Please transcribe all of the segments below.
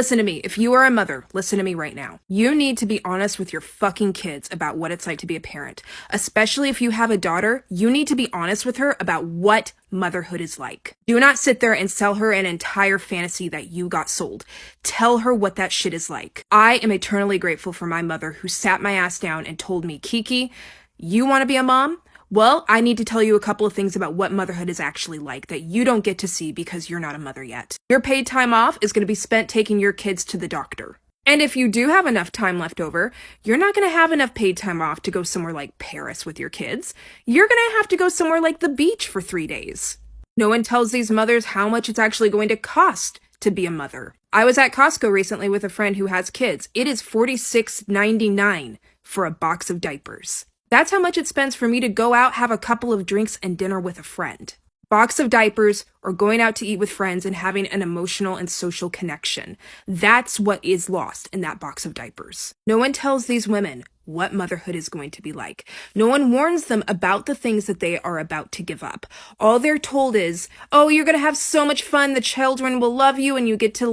Listen to me. If you are a mother, listen to me right now. You need to be honest with your fucking kids about what it's like to be a parent. Especially if you have a daughter, you need to be honest with her about what motherhood is like. Do not sit there and sell her an entire fantasy that you got sold. Tell her what that shit is like. I am eternally grateful for my mother who sat my ass down and told me, Kiki, you want to be a mom? Well, I need to tell you a couple of things about what motherhood is actually like that you don't get to see because you're not a mother yet. Your paid time off is going to be spent taking your kids to the doctor. And if you do have enough time left over, you're not going to have enough paid time off to go somewhere like Paris with your kids. You're going to have to go somewhere like the beach for 3 days. No one tells these mothers how much it's actually going to cost to be a mother. I was at Costco recently with a friend who has kids. It is $46.99 for a box of diapers. That's how much it spends for me to go out, have a couple of drinks and dinner with a friend. Box of diapers or going out to eat with friends and having an emotional and social connection. That's what is lost in that box of diapers. No one tells these women what motherhood is going to be like. No one warns them about the things that they are about to give up. All they're told is, oh, you're going to have so much fun. The children will love you and you get to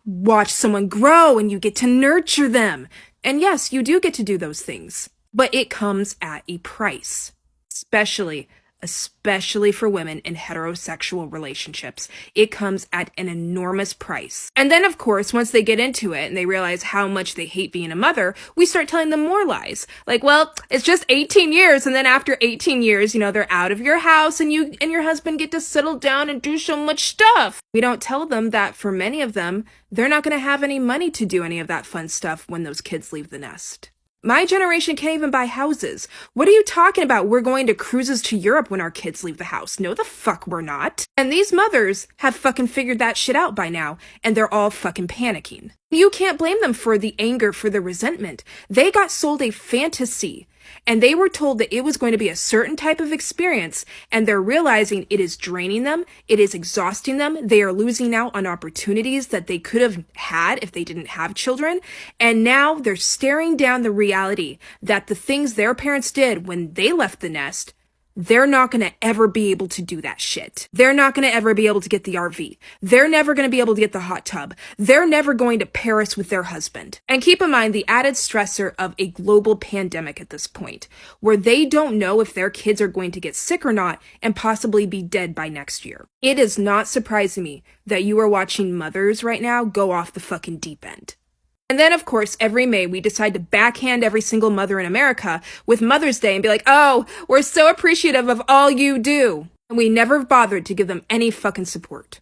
watch someone grow and you get to nurture them. And yes, you do get to do those things. But it comes at a price, especially for women in heterosexual relationships. It comes at an enormous price. And then, of course, once they get into it and they realize how much they hate being a mother, we start telling them more lies. Like, well, it's just 18 years. And then after 18 years, they're out of your house and you and your husband get to settle down and do so much stuff. We don't tell them that for many of them, they're not going to have any money to do any of that fun stuff when those kids leave the nest. My generation can't even buy houses. What are you talking about? We're going to cruises to Europe when our kids leave the house. No, the fuck we're not. And these mothers have fucking figured that shit out by now, and they're all fucking panicking. You can't blame them for the anger, for the resentment. They got sold a fantasy, and they were told that it was going to be a certain type of experience, and they're realizing it is draining them, it is exhausting them, they are losing out on opportunities that they could have had if they didn't have children, and now they're staring down the reality that the things their parents did when they left the nest, they're not going to ever be able to do that shit. They're not going to ever be able to get the RV. They're never going to be able to get the hot tub. They're never going to Paris with their husband. And keep in mind the added stressor of a global pandemic at this point, where they don't know if their kids are going to get sick or not and possibly be dead by next year. It is not surprising me that you are watching mothers right now go off the fucking deep end. And then, of course, every May, we decide to backhand every single mother in America with Mother's Day and be like, oh, we're so appreciative of all you do. And we never bothered to give them any fucking support.